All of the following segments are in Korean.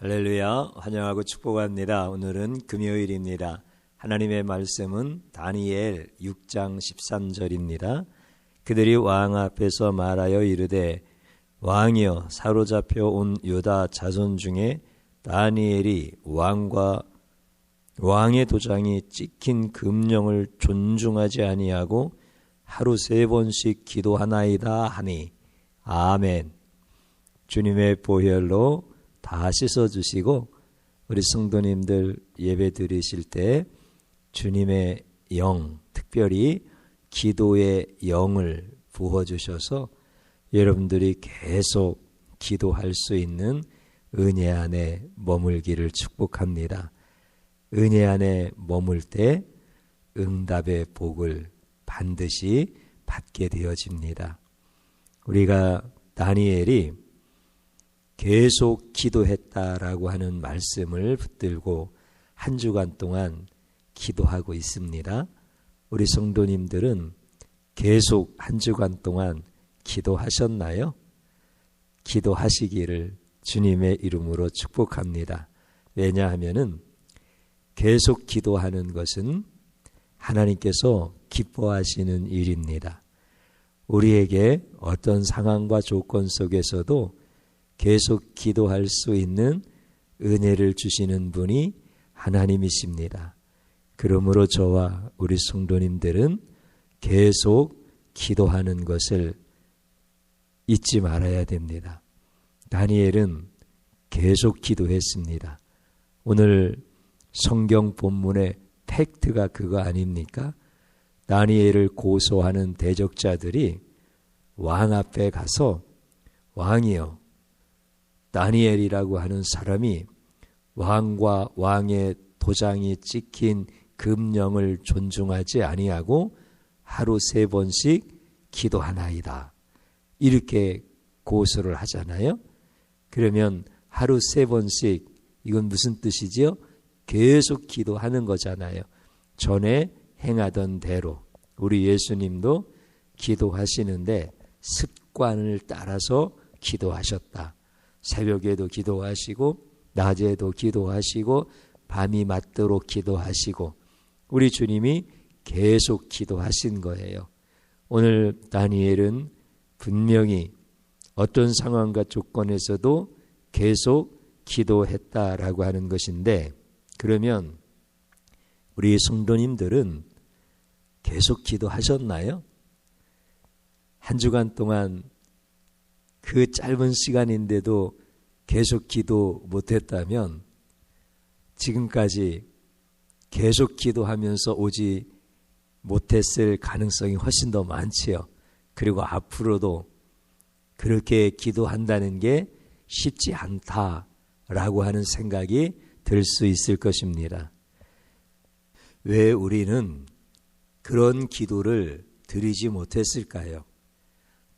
할렐루야, 환영하고 축복합니다. 오늘은 금요일입니다. 하나님의 말씀은 다니엘 6장 13절입니다. 그들이 왕 앞에서 말하여 이르되 왕이여 사로잡혀 온 유다 자손 중에 다니엘이 왕의 도장이 찍힌 금령을 존중하지 아니하고 하루 3번씩 기도하나이다 하니 아멘. 주님의 보혈로 다 씻어주시고 우리 성도님들 예배 드리실 때 주님의 영, 특별히 기도의 영을 부어주셔서 여러분들이 계속 기도할 수 있는 은혜 안에 머물기를 축복합니다. 은혜 안에 머물 때 응답의 복을 반드시 받게 되어집니다. 우리가 다니엘이 계속 기도했다라고 하는 말씀을 붙들고 한 주간 동안 기도하고 있습니다. 우리 성도님들은 계속 한 주간 동안 기도하셨나요? 기도하시기를 주님의 이름으로 축복합니다. 왜냐하면은 계속 기도하는 것은 하나님께서 기뻐하시는 일입니다. 우리에게 어떤 상황과 조건 속에서도 계속 기도할 수 있는 은혜를 주시는 분이 하나님이십니다. 그러므로 저와 우리 성도님들은 계속 기도하는 것을 잊지 말아야 됩니다. 다니엘은 계속 기도했습니다. 오늘 성경 본문의 팩트가 그거 아닙니까? 다니엘을 고소하는 대적자들이 왕 앞에 가서 왕이여 다니엘이라고 하는 사람이 왕과 왕의 도장이 찍힌 금령을 존중하지 아니하고 하루 3번씩 기도하나이다. 이렇게 고소를 하잖아요. 그러면 하루 3번씩 이건 무슨 뜻이지요? 계속 기도하는 거잖아요. 전에 행하던 대로 우리 예수님도 기도하시는데 습관을 따라서 기도하셨다. 새벽에도 기도하시고 낮에도 기도하시고 밤이 맞도록 기도하시고 우리 주님이 계속 기도하신 거예요. 오늘 다니엘은 분명히 어떤 상황과 조건에서도 계속 기도했다라고 하는 것인데 그러면 우리 성도님들은 계속 기도하셨나요? 한 주간 동안 그 짧은 시간인데도 계속 기도 못했다면 지금까지 계속 기도하면서 오지 못했을 가능성이 훨씬 더 많지요. 그리고 앞으로도 그렇게 기도한다는 게 쉽지 않다라고 하는 생각이 들 수 있을 것입니다. 왜 우리는 그런 기도를 드리지 못했을까요?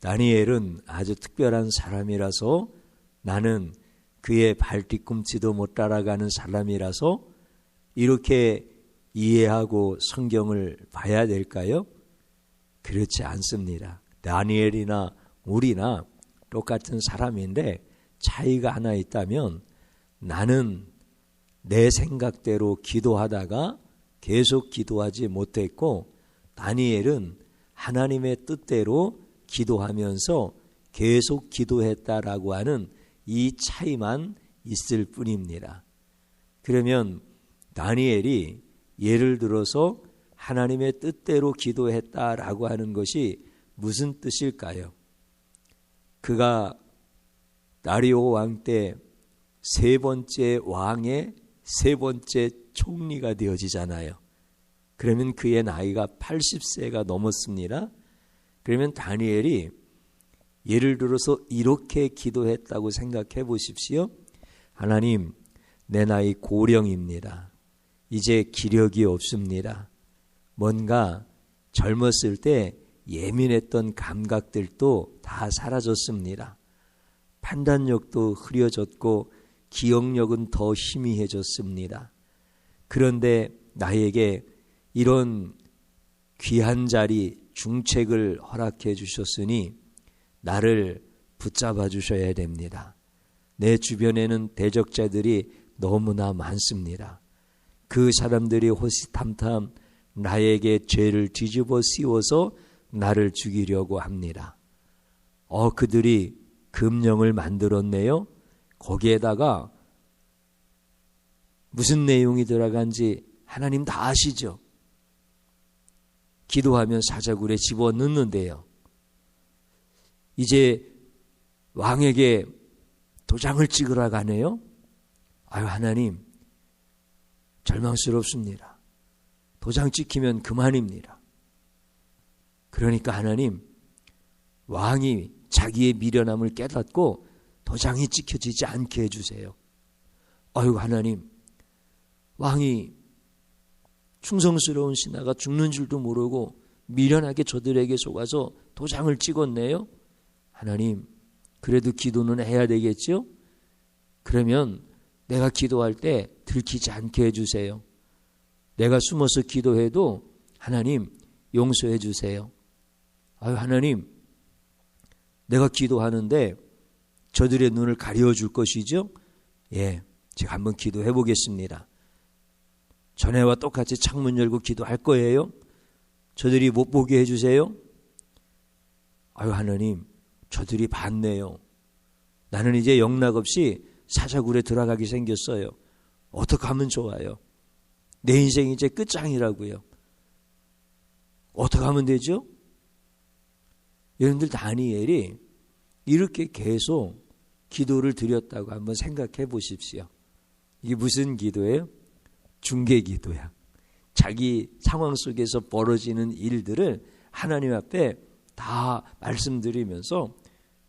다니엘은 아주 특별한 사람이라서 나는 그의 발뒤꿈치도 못 따라가는 사람이라서 이렇게 이해하고 성경을 봐야 될까요? 그렇지 않습니다. 다니엘이나 우리나 똑같은 사람인데 차이가 하나 있다면 나는 내 생각대로 기도하다가 계속 기도하지 못했고 다니엘은 하나님의 뜻대로 기도하면서 계속 기도했다라고 하는 이 차이만 있을 뿐입니다. 그러면 다니엘이 예를 들어서 하나님의 뜻대로 기도했다라고 하는 것이 무슨 뜻일까요? 그가 다리오 왕 때 3번째 왕의 3번째 총리가 되어지잖아요. 그러면 그의 나이가 80세가 넘었습니다. 그러면 다니엘이 예를 들어서 이렇게 기도했다고 생각해 보십시오. 하나님, 내 나이 고령입니다. 이제 기력이 없습니다. 뭔가 젊었을 때 예민했던 감각들도 다 사라졌습니다. 판단력도 흐려졌고 기억력은 더 희미해졌습니다. 그런데 나에게 이런 귀한 자리 중책을 허락해 주셨으니 나를 붙잡아 주셔야 됩니다. 내 주변에는 대적자들이 너무나 많습니다. 그 사람들이 호시탐탐 나에게 죄를 뒤집어 씌워서 나를 죽이려고 합니다. 그들이 금령을 만들었네요. 거기에다가 무슨 내용이 들어간지 하나님 다 아시죠? 기도하면 사자굴에 집어넣는데요. 이제 왕에게 도장을 찍으러 가네요. 하나님, 절망스럽습니다. 도장 찍히면 그만입니다. 그러니까 하나님, 왕이 자기의 미련함을 깨닫고 도장이 찍혀지지 않게 해주세요. 하나님, 왕이 충성스러운 신하가 죽는 줄도 모르고 미련하게 저들에게 속아서 도장을 찍었네요. 하나님, 그래도 기도는 해야 되겠죠? 그러면 내가 기도할 때 들키지 않게 해주세요. 내가 숨어서 기도해도 하나님 용서해 주세요. 하나님, 내가 기도하는데 저들의 눈을 가려줄 것이죠? 예, 제가 한번 기도해 보겠습니다. 전에와 똑같이 창문 열고 기도할 거예요. 저들이 못 보게 해주세요. 하나님, 저들이 봤네요. 나는 이제 영락없이 사자굴에 들어가게 생겼어요. 어떻게 하면 좋아요? 내 인생이 이제 끝장이라고요. 어떻게 하면 되죠? 여러분들, 다니엘이 이렇게 계속 기도를 드렸다고 한번 생각해 보십시오. 이게 무슨 기도예요? 중개 기도야. 자기 상황 속에서 벌어지는 일들을 하나님 앞에 다 말씀드리면서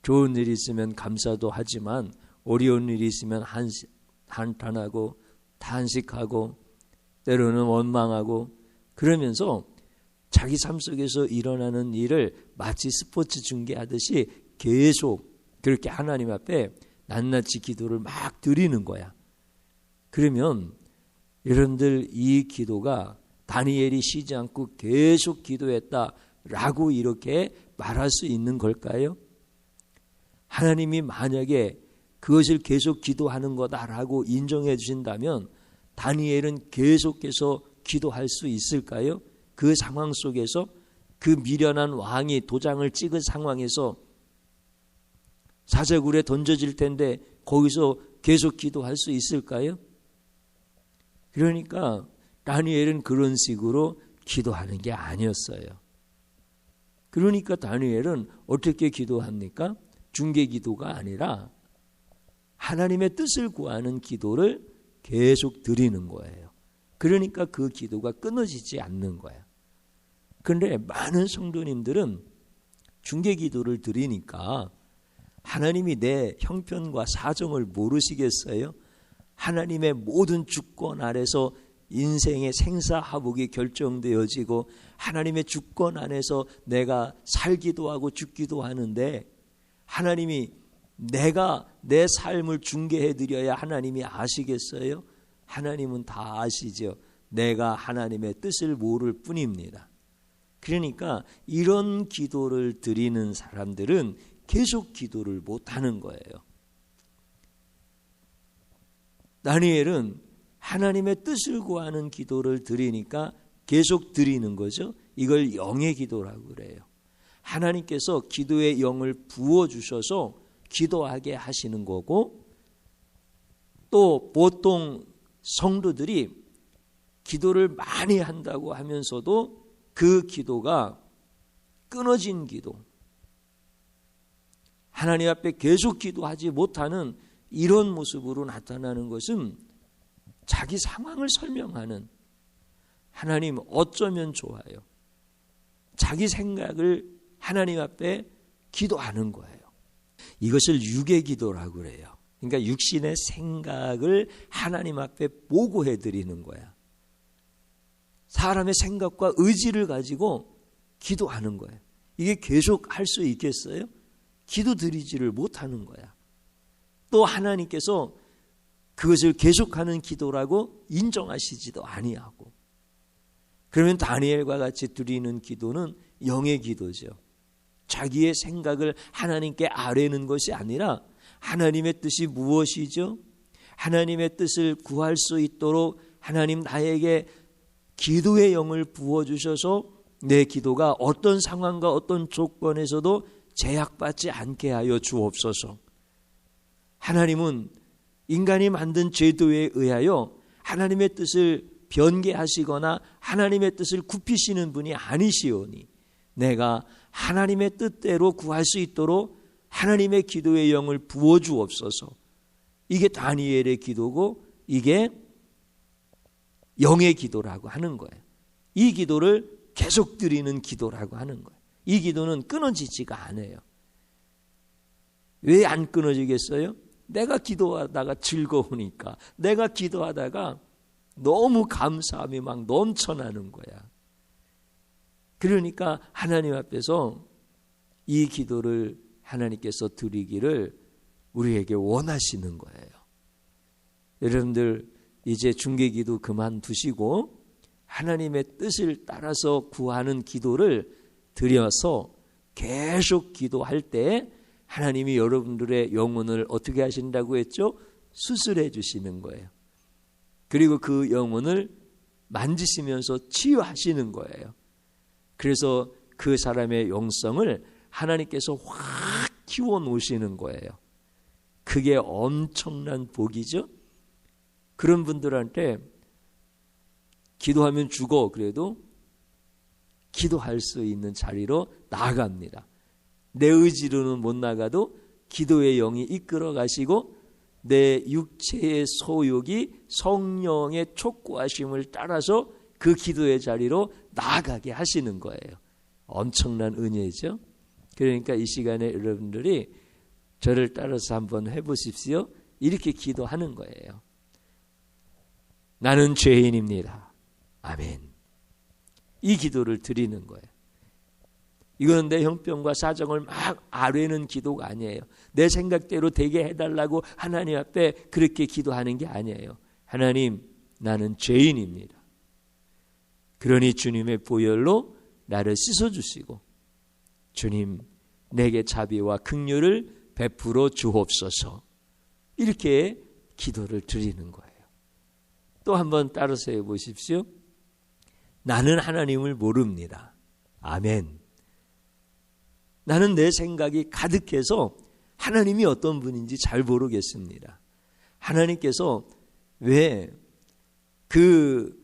좋은 일이 있으면 감사도 하지만 어려운 일이 있으면 한탄하고 탄식하고 때로는 원망하고 그러면서 자기 삶 속에서 일어나는 일을 마치 스포츠 중계하듯이 계속 그렇게 하나님 앞에 낱낱이 기도를 막 드리는 거야. 그러면 여러분들, 이 기도가 다니엘이 쉬지 않고 계속 기도했다라고 이렇게 말할 수 있는 걸까요? 하나님이 만약에 그것을 계속 기도하는 거다라고 인정해 주신다면 다니엘은 계속해서 기도할 수 있을까요? 그 상황 속에서, 그 미련한 왕이 도장을 찍은 상황에서 사자굴에 던져질 텐데 거기서 계속 기도할 수 있을까요? 그러니까 다니엘은 그런 식으로 기도하는 게 아니었어요. 그러니까 다니엘은 어떻게 기도합니까? 중개 기도가 아니라 하나님의 뜻을 구하는 기도를 계속 드리는 거예요. 그러니까 그 기도가 끊어지지 않는 거야. 그런데 많은 성도님들은 중개 기도를 드리니까 하나님이 내 형편과 사정을 모르시겠어요? 하나님의 모든 주권 아래서 인생의 생사하복이 결정되어지고 하나님의 주권 안에서 내가 살기도 하고 죽기도 하는데 하나님이 내가 내 삶을 중개해 드려야 하나님이 아시겠어요? 하나님은 다 아시죠. 내가 하나님의 뜻을 모를 뿐입니다. 그러니까 이런 기도를 드리는 사람들은 계속 기도를 못하는 거예요. 다니엘은 하나님의 뜻을 구하는 기도를 드리니까 계속 드리는 거죠. 이걸 영의 기도라고 그래요. 하나님께서 기도의 영을 부어주셔서 기도하게 하시는 거고, 또 보통 성도들이 기도를 많이 한다고 하면서도 그 기도가 끊어진 기도, 하나님 앞에 계속 기도하지 못하는 이런 모습으로 나타나는 것은 자기 상황을 설명하는, 하나님 어쩌면 좋아요, 자기 생각을 하나님 앞에 기도하는 거예요. 이것을 육의 기도라고 그래요. 그러니까 육신의 생각을 하나님 앞에 보고해 드리는 거야. 사람의 생각과 의지를 가지고 기도하는 거예요. 이게 계속 할 수 있겠어요? 기도 드리지를 못하는 거야. 또 하나님께서 그것을 계속하는 기도라고 인정하시지도 아니하고, 그러면 다니엘과 같이 드리는 기도는 영의 기도죠. 자기의 생각을 하나님께 아뢰는 것이 아니라 하나님의 뜻이 무엇이죠? 하나님의 뜻을 구할 수 있도록 하나님 나에게 기도의 영을 부어주셔서 내 기도가 어떤 상황과 어떤 조건에서도 제약받지 않게 하여 주옵소서. 하나님은 인간이 만든 제도에 의하여 하나님의 뜻을 변개하시거나 하나님의 뜻을 굽히시는 분이 아니시오니 내가 하나님의 뜻대로 구할 수 있도록 하나님의 기도의 영을 부어주옵소서. 이게 다니엘의 기도고 이게 영의 기도라고 하는 거예요. 이 기도를 계속 드리는 기도라고 하는 거예요. 이 기도는 끊어지지가 않아요. 왜 안 끊어지겠어요? 내가 기도하다가 즐거우니까, 내가 기도하다가 너무 감사함이 막 넘쳐나는 거야. 그러니까 하나님 앞에서 이 기도를 하나님께서 드리기를 우리에게 원하시는 거예요. 여러분들 이제 중개기도 그만두시고 하나님의 뜻을 따라서 구하는 기도를 드려서 계속 기도할 때 하나님이 여러분들의 영혼을 어떻게 하신다고 했죠? 수술해 주시는 거예요. 그리고 그 영혼을 만지시면서 치유하시는 거예요. 그래서 그 사람의 영성을 하나님께서 확 키워 놓으시는 거예요. 그게 엄청난 복이죠. 그런 분들한테 기도하면 죽어 그래도 기도할 수 있는 자리로 나아갑니다. 내 의지로는 못 나가도 기도의 영이 이끌어 가시고 내 육체의 소욕이 성령의 촉구하심을 따라서 그 기도의 자리로 나아가게 하시는 거예요. 엄청난 은혜죠. 그러니까 이 시간에 여러분들이 저를 따라서 한번 해보십시오. 이렇게 기도하는 거예요. 나는 죄인입니다. 아멘. 이 기도를 드리는 거예요. 이거는 내 형편과 사정을 막 아뢰는 기도가 아니에요. 내 생각대로 되게 해달라고 하나님 앞에 그렇게 기도하는 게 아니에요. 하나님, 나는 죄인입니다. 그러니 주님의 보혈로 나를 씻어주시고 주님, 내게 자비와 긍휼을 베풀어 주옵소서. 이렇게 기도를 드리는 거예요. 또 한번 따라서 해보십시오. 나는 하나님을 모릅니다. 아멘. 나는 내 생각이 가득해서 하나님이 어떤 분인지 잘 모르겠습니다. 하나님께서 왜 그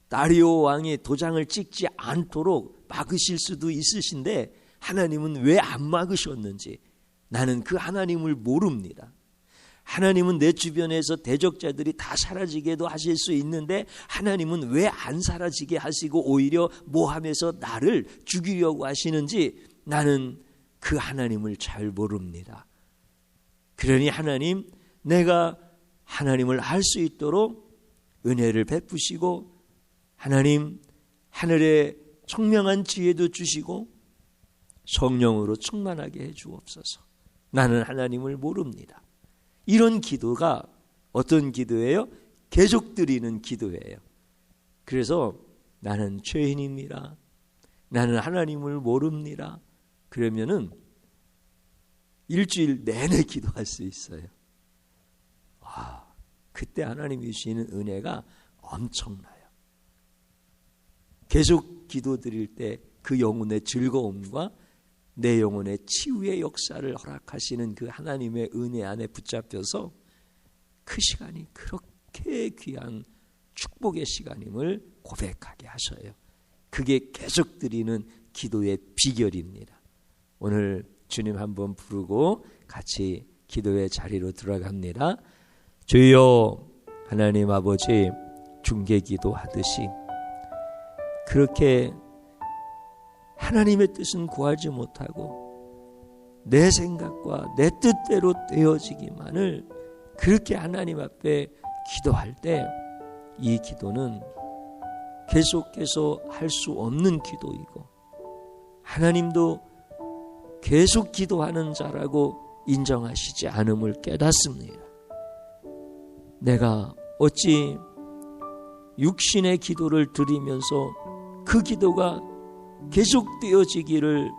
다리오 왕이 도장을 찍지 않도록 막으실 수도 있으신데 하나님은 왜 안 막으셨는지 나는 그 하나님을 모릅니다. 하나님은 내 주변에서 대적자들이 다 사라지게도 하실 수 있는데 하나님은 왜 안 사라지게 하시고 오히려 모함해서 나를 죽이려고 하시는지 나는 그 하나님을 잘 모릅니다. 그러니 하나님, 내가 하나님을 알 수 있도록 은혜를 베푸시고 하나님, 하늘에 청명한 지혜도 주시고 성령으로 충만하게 해 주옵소서. 나는 하나님을 모릅니다. 이런 기도가 어떤 기도예요? 계속 드리는 기도예요. 그래서 나는 죄인입니다. 나는 하나님을 모릅니다. 그러면은 일주일 내내 기도할 수 있어요. 와, 그때 하나님이 주시는 은혜가 엄청나요. 계속 기도 드릴 때 그 영혼의 즐거움과 내 영혼의 치유의 역사를 허락하시는 그 하나님의 은혜 안에 붙잡혀서 그 시간이 그렇게 귀한 축복의 시간임을 고백하게 하셔요. 그게 계속 드리는 기도의 비결입니다. 오늘 주님 한번 부르고 같이 기도의 자리로 들어갑니다. 주여, 하나님 아버지, 중개기도 하듯이 그렇게 하나님의 뜻은 구하지 못하고 내 생각과 내 뜻대로 되어지기만을 그렇게 하나님 앞에 기도할 때 이 기도는 계속해서 할 수 없는 기도이고 하나님도 계속 기도하는 자라고 인정하시지 않음을 깨닫습니다. 내가 어찌 육신의 기도를 드리면서 그 기도가 계속되어지기를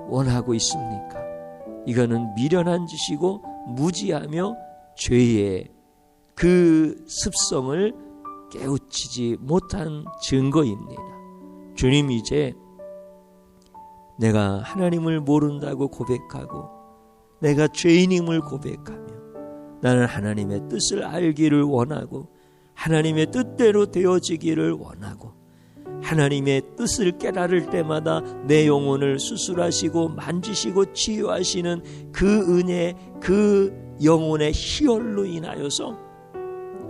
원하고 있습니까? 이거는 미련한 짓이고 무지하며 죄의 그 습성을 깨우치지 못한 증거입니다. 주님, 이제 내가 하나님을 모른다고 고백하고 내가 죄인임을 고백하며 나는 하나님의 뜻을 알기를 원하고 하나님의 뜻대로 되어지기를 원하고 하나님의 뜻을 깨달을 때마다 내 영혼을 수술하시고 만지시고 치유하시는 그 은혜, 그 영혼의 희열로 인하여서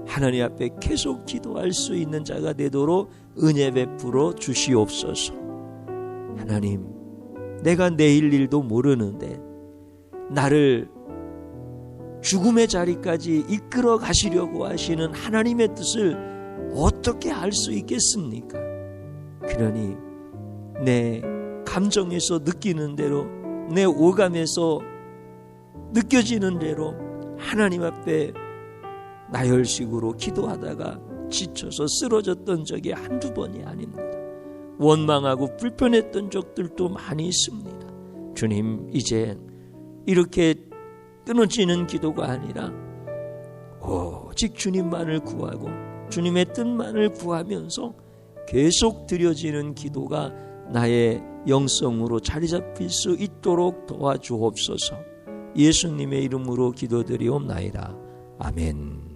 하나님 앞에 계속 기도할 수 있는 자가 되도록 은혜 베풀어 주시옵소서. 하나님, 내가 내일 일도 모르는데 나를 죽음의 자리까지 이끌어 가시려고 하시는 하나님의 뜻을 어떻게 알 수 있겠습니까? 그러니 내 감정에서 느끼는 대로, 내 오감에서 느껴지는 대로 하나님 앞에 나열식으로 기도하다가 지쳐서 쓰러졌던 적이 한두 번이 아닙니다. 원망하고 불편했던 적들도 많이 있습니다. 주님, 이제 이렇게 끊어지는 기도가 아니라 오직 주님만을 구하고 주님의 뜻만을 구하면서 계속 드려지는 기도가 나의 영성으로 자리 잡힐 수 있도록 도와주옵소서. 예수님의 이름으로 기도드리옵나이다. 아멘.